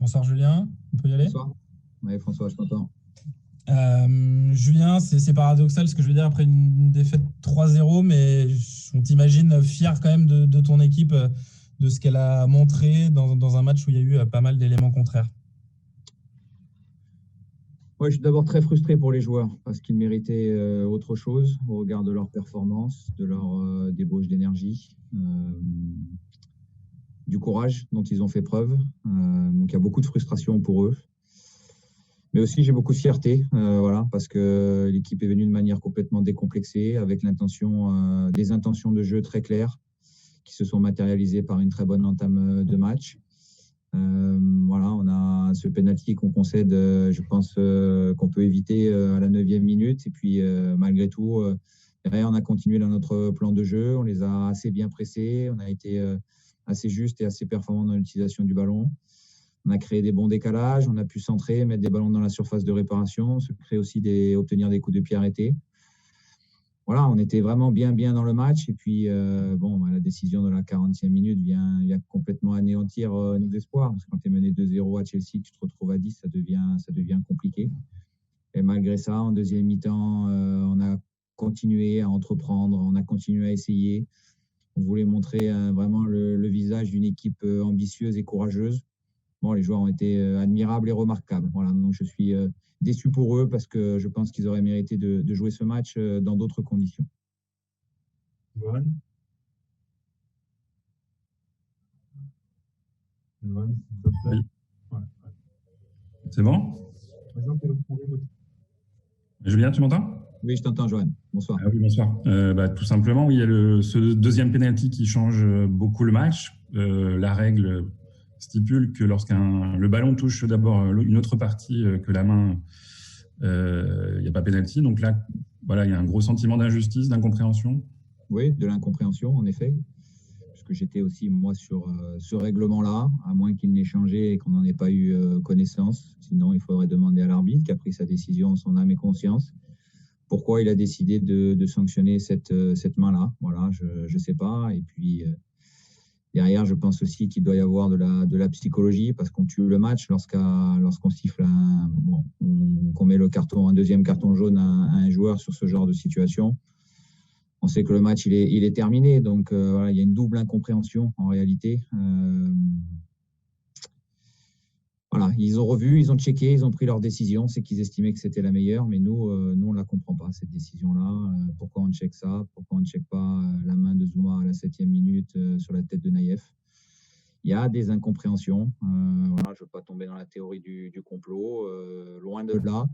Bonsoir Julien, on peut y aller? Bonsoir. Oui, François, je t'entends. Julien, c'est paradoxal ce que je veux dire après une défaite 3-0, mais on t'imagine fier quand même de ton équipe, de ce qu'elle a montré dans un match où il y a eu pas mal d'éléments contraires. Ouais, je suis d'abord très frustré pour les joueurs parce qu'ils méritaient autre chose au regard de leur performance, de leur débauche d'énergie, du courage dont ils ont fait preuve. Donc il y a beaucoup de frustration pour eux. Mais aussi, j'ai beaucoup de fierté, voilà, parce que l'équipe est venue de manière complètement décomplexée, avec des intentions de jeu très claires, qui se sont matérialisées par une très bonne entame de match. Voilà, on a ce penalty qu'on concède, je pense qu'on peut éviter à la 9e minute. Et puis, malgré tout, derrière, on a continué dans notre plan de jeu. On les a assez bien pressés. On a été assez juste et assez performant dans l'utilisation du ballon. On a créé des bons décalages, on a pu centrer, mettre des ballons dans la surface de réparation, obtenir des coups de pied arrêtés. Voilà, on était vraiment bien dans le match. Et puis, la décision de la 40e minute vient complètement anéantir nos espoirs. Parce que quand tu es mené 2-0 à Chelsea, tu te retrouves à 10, ça devient compliqué. Et malgré ça, en deuxième mi-temps, on a continué à entreprendre, on a continué à essayer. On voulait montrer vraiment le visage d'une équipe ambitieuse et courageuse. Bon, les joueurs ont été admirables et remarquables. Voilà, donc je suis déçu pour eux parce que je pense qu'ils auraient mérité de jouer ce match dans d'autres conditions. Johan, s'il te plaît. Oui. Ouais. C'est bon? Julien, tu m'entends? Oui, je t'entends, Johan. Bonsoir. Oui, bonsoir. Tout simplement, oui, il y a ce deuxième penalty qui change beaucoup le match. La règle stipule que le ballon touche d'abord une autre partie que la main, il n'y a pas penalty. Donc là, voilà, il y a un gros sentiment d'injustice, d'incompréhension. Oui, de l'incompréhension, en effet. Puisque j'étais aussi, moi, sur ce règlement-là, à moins qu'il n'ait changé et qu'on n'en ait pas eu connaissance. Sinon, il faudrait demander à l'arbitre qui a pris sa décision en son âme et conscience. Pourquoi il a décidé de sanctionner cette main-là? Voilà, je ne sais pas. Et puis, derrière, je pense aussi qu'il doit y avoir de la psychologie parce qu'on tue le match lorsqu'on siffle, qu'on met un deuxième carton jaune à un joueur sur ce genre de situation. On sait que le match, il est terminé. Donc, voilà, il y a une double incompréhension en réalité. Voilà, ils ont revu, ils ont checké, ils ont pris leur décision. C'est qu'ils estimaient que c'était la meilleure. Mais nous, on ne la comprend pas, cette décision-là. Pourquoi on check ça? Pourquoi on ne check pas la main de Zouma à la 7e minute sur la tête de Naïef? Il y a des incompréhensions. Voilà, je ne veux pas tomber dans la théorie du complot, loin de là.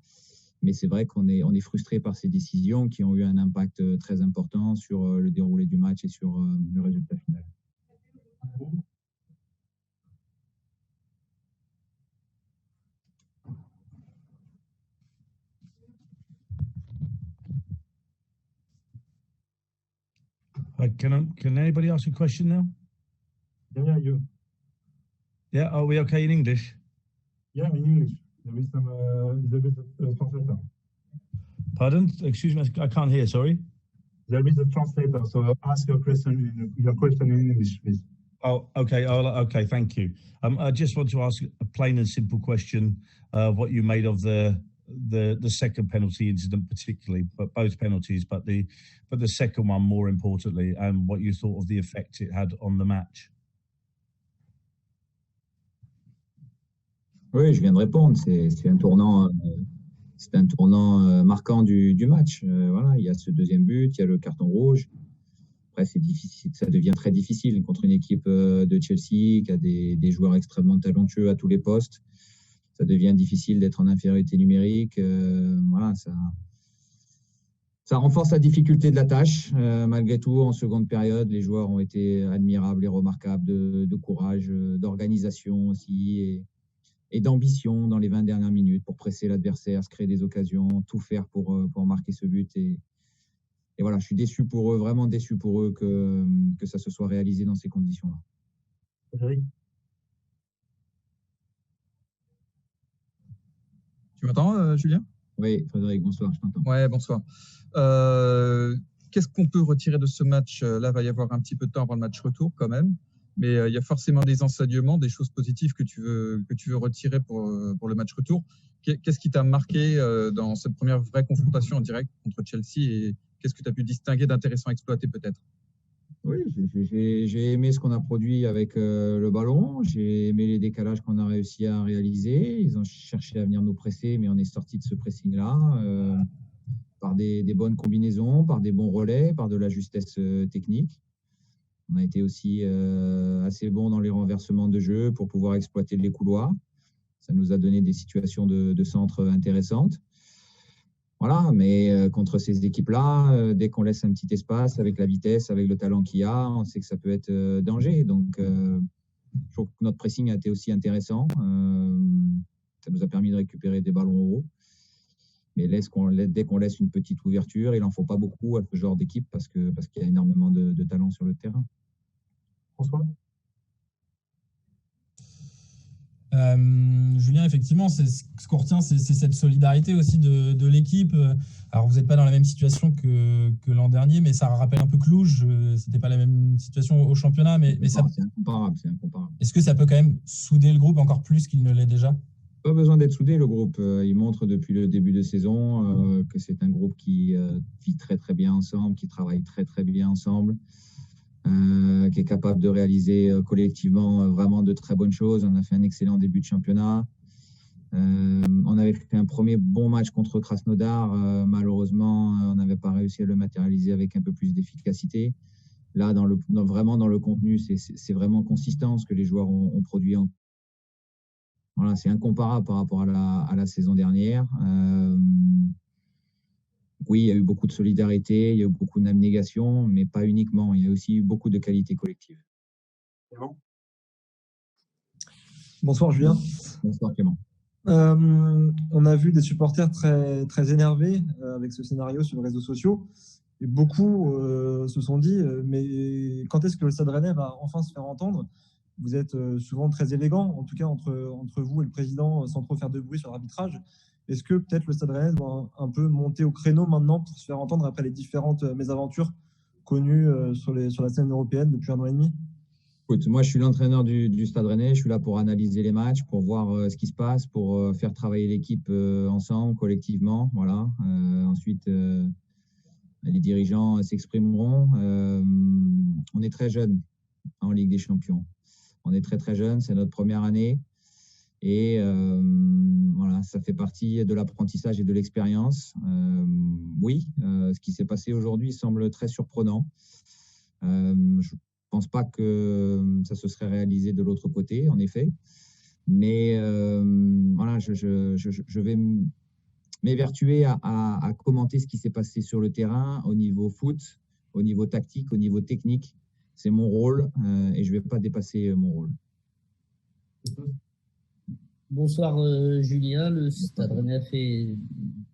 Mais c'est vrai qu'on est frustré par ces décisions qui ont eu un impact très important sur le déroulé du match et sur le résultat final. Can anybody ask a question now? Yeah, you. Yeah, are we okay in English? Yeah, in English. There is a translator. Pardon? Excuse me, I can't hear, sorry. There is a translator, so ask your question in English, please. Oh, okay. Okay, thank you. I just want to ask a plain and simple question of what you made of the second penalty incident, particularly, but both penalties, but the second one more importantly, and what you thought of the effect it had on the match. Oui, je viens de répondre. C'est un tournant marquant du match. Voilà, il y a ce deuxième but, il y a le carton rouge. Après, c'est difficile, ça devient très difficile contre une équipe de Chelsea qui a des joueurs extrêmement talentueux à tous les postes. Ça devient difficile d'être en infériorité numérique. Voilà, ça renforce la difficulté de la tâche. Malgré tout, en seconde période, les joueurs ont été admirables et remarquables de courage, d'organisation aussi et d'ambition dans les 20 dernières minutes pour presser l'adversaire, se créer des occasions, tout faire pour marquer ce but. Et voilà, je suis déçu pour eux, vraiment déçu pour eux que ça se soit réalisé dans ces conditions-là. Frédéric? Tu m'entends, Julien? Oui, Frédéric, bonsoir, je t'entends. Ouais, bonsoir. Qu'est-ce qu'on peut retirer de ce match? Là, il va y avoir un petit peu de temps avant le match retour quand même. mais il y a forcément des enseignements, des choses positives que tu veux retirer pour le match retour. Qu'est-ce qui t'a marqué dans cette première vraie confrontation en direct contre Chelsea et qu'est-ce que tu as pu distinguer d'intéressant à exploiter peut-être? Oui, j'ai aimé ce qu'on a produit avec le ballon. J'ai aimé les décalages qu'on a réussi à réaliser. Ils ont cherché à venir nous presser, mais on est sorti de ce pressing-là par des bonnes combinaisons, par des bons relais, par de la justesse technique. On a été aussi assez bon dans les renversements de jeu pour pouvoir exploiter les couloirs. Ça nous a donné des situations de centre intéressantes. Voilà, mais contre ces équipes-là, dès qu'on laisse un petit espace avec la vitesse, avec le talent qu'il y a, on sait que ça peut être danger. Donc, je trouve que notre pressing a été aussi intéressant. Ça nous a permis de récupérer des ballons hauts. Mais dès qu'on laisse une petite ouverture, il n'en faut pas beaucoup à ce genre d'équipe parce qu'il y a énormément de talent sur le terrain. François? Julien, effectivement, ce qu'on retient, c'est cette solidarité aussi de l'équipe. Alors, vous n'êtes pas dans la même situation que l'an dernier, mais ça rappelle un peu Cluj. C'était pas la même situation au championnat, mais c'est incomparable. Est-ce que ça peut quand même souder le groupe encore plus qu'il ne l'est déjà? Pas besoin d'être soudé, le groupe. Il montre depuis le début de saison que c'est un groupe qui vit très très bien ensemble, qui travaille très très bien ensemble. Qui est capable de réaliser collectivement vraiment de très bonnes choses. On a fait un excellent début de championnat. On avait fait un premier bon match contre Krasnodar. Malheureusement, on n'avait pas réussi à le matérialiser avec un peu plus d'efficacité. Là, vraiment dans le contenu, c'est vraiment consistant ce que les joueurs ont produit. Voilà, c'est incomparable par rapport à la saison dernière. Oui, il y a eu beaucoup de solidarité, il y a eu beaucoup d'abnégation, mais pas uniquement. Il y a aussi eu beaucoup de qualité collective. Clément? Bonsoir Julien. Bonsoir Clément. On a vu des supporters très, très énervés avec ce scénario sur les réseaux sociaux. Et beaucoup se sont dit, mais quand est-ce que le Stade Rennais va enfin se faire entendre? Vous êtes souvent très élégant, en tout cas entre vous et le président, sans trop faire de bruit sur l'arbitrage. Est-ce que peut-être le Stade Rennais doit un peu monter au créneau maintenant pour se faire entendre après les différentes mésaventures connues sur la scène européenne depuis 1 an et demi? Écoute, moi je suis l'entraîneur du Stade Rennais, je suis là pour analyser les matchs, pour voir ce qui se passe, pour faire travailler l'équipe ensemble, collectivement. Voilà. Ensuite, les dirigeants s'exprimeront. On est très jeunes en Ligue des Champions. On est très très jeunes, c'est notre première année. Et voilà, ça fait partie de l'apprentissage et de l'expérience. Oui, ce qui s'est passé aujourd'hui semble très surprenant. Je ne pense pas que ça se serait réalisé de l'autre côté, en effet. Mais voilà, je vais m'évertuer à commenter ce qui s'est passé sur le terrain au niveau foot, au niveau tactique, au niveau technique. C'est mon rôle et je ne vais pas dépasser mon rôle. Bonsoir Julien, le Stade Rennais a fait une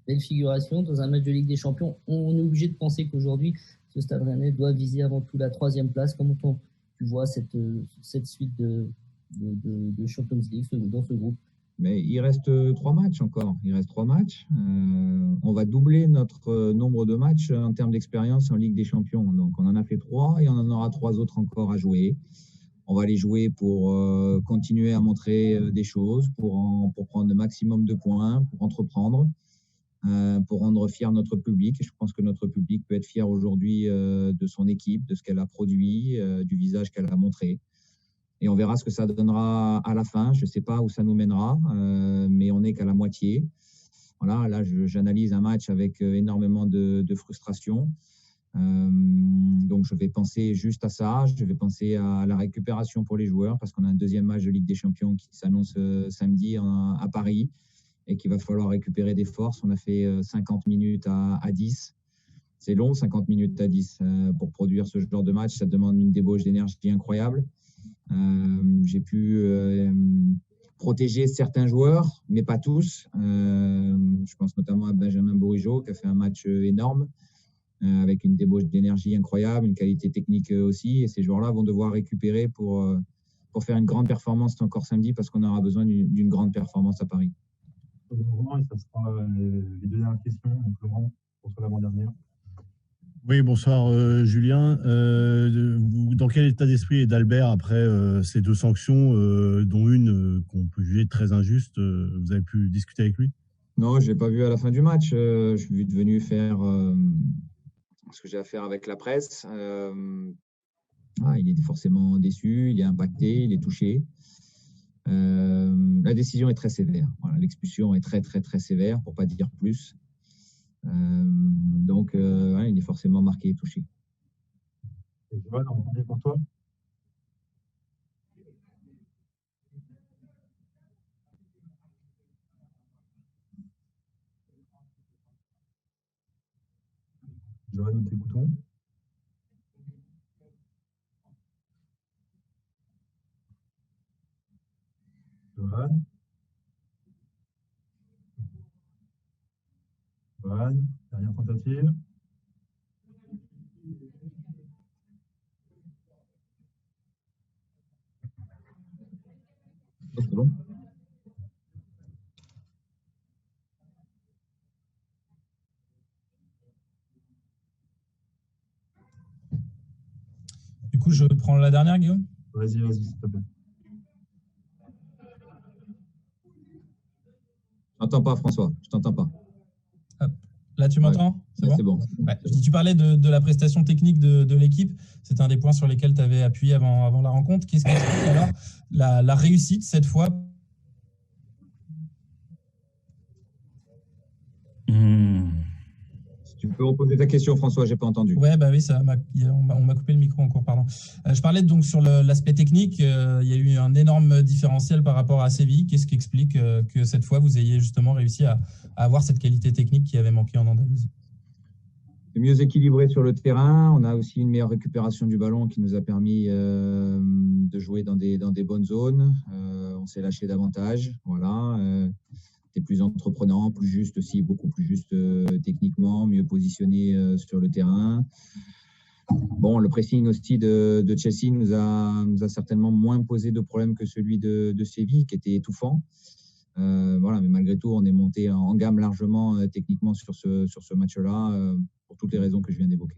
belle figuration dans un match de Ligue des Champions. On est obligé de penser qu'aujourd'hui, ce Stade Rennais doit viser avant tout la 3e place. Comment tu vois cette suite de Champions League dans ce groupe? Mais il reste 3 matchs encore. Il reste 3 matchs. On va doubler notre nombre de matchs en termes d'expérience en Ligue des Champions. Donc on en a fait 3 et on en aura 3 autres encore à jouer. On va les jouer pour continuer à montrer des choses, pour prendre le maximum de points, pour entreprendre, pour rendre fier notre public. Et je pense que notre public peut être fier aujourd'hui de son équipe, de ce qu'elle a produit, du visage qu'elle a montré. Et on verra ce que ça donnera à la fin. Je ne sais pas où ça nous mènera, mais on n'est qu'à la moitié. Voilà, là, j'analyse un match avec énormément de frustration. Donc, je vais penser juste à ça. Je vais penser à la récupération pour les joueurs parce qu'on a un 2e match de Ligue des Champions qui s'annonce samedi à Paris et qu'il va falloir récupérer des forces. On a fait 50 minutes à 10. C'est long, 50 minutes à 10 pour produire ce genre de match. Ça demande une débauche d'énergie incroyable. J'ai pu protéger certains joueurs, mais pas tous. Je pense notamment à Benjamin Bourigeaud qui a fait un match énorme avec une débauche d'énergie incroyable, une qualité technique aussi. Et ces joueurs-là vont devoir récupérer pour faire une grande performance encore samedi parce qu'on aura besoin d'une grande performance à Paris. Laurent, et ça sera les 2 dernières questions. Donc Laurent, pour l'avant-dernière. Oui, bonsoir Julien. Dans quel état d'esprit est d'Albert après ces deux sanctions, dont une qu'on peut juger très injuste? Vous avez pu discuter avec lui? Non, je l'ai pas vu à la fin du match. Je suis venu faire ce que j'ai à faire avec la presse. Il est forcément déçu, il est impacté, il est touché. La décision est très sévère. Voilà, l'expulsion est très, très, très sévère, pour pas dire plus. Donc, il est forcément marqué et touché. Et Johan, on est pour toi. Johan, nous t'écoutons. Johan. Johan, dernière tentative. C'est bon. Du coup, je prends la dernière, Guillaume. Vas-y, s'il te plaît. Je t'entends pas, François. Je t'entends pas. Là, tu m'entends? C'est bon. Ouais. Tu parlais de la prestation technique de l'équipe. C'était un des points sur lesquels tu avais appuyé avant la rencontre. Qu'est-ce qui explique alors la réussite cette fois? Si tu peux reposer ta question, François, j'ai pas entendu. Ouais, bah oui, on m'a coupé le micro en cours, pardon. Je parlais donc sur l'aspect technique. Il y a eu un énorme différentiel par rapport à Séville. Qu'est-ce qui explique que cette fois, vous ayez justement réussi à avoir cette qualité technique qui avait manqué en Andalousie? C'est mieux équilibré sur le terrain. On a aussi une meilleure récupération du ballon qui nous a permis de jouer dans des bonnes zones. On s'est lâché davantage. Voilà. C'était plus entreprenant, plus juste aussi, beaucoup plus juste techniquement, mieux positionné sur le terrain. Bon, le pressing aussi de Chelsea nous a certainement moins posé de problèmes que celui de Séville, qui était étouffant. Mais malgré tout, on est monté en gamme largement techniquement sur ce match-là, pour toutes les raisons que je viens d'évoquer.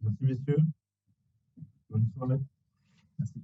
Merci, messieurs. Bonne soirée. Merci.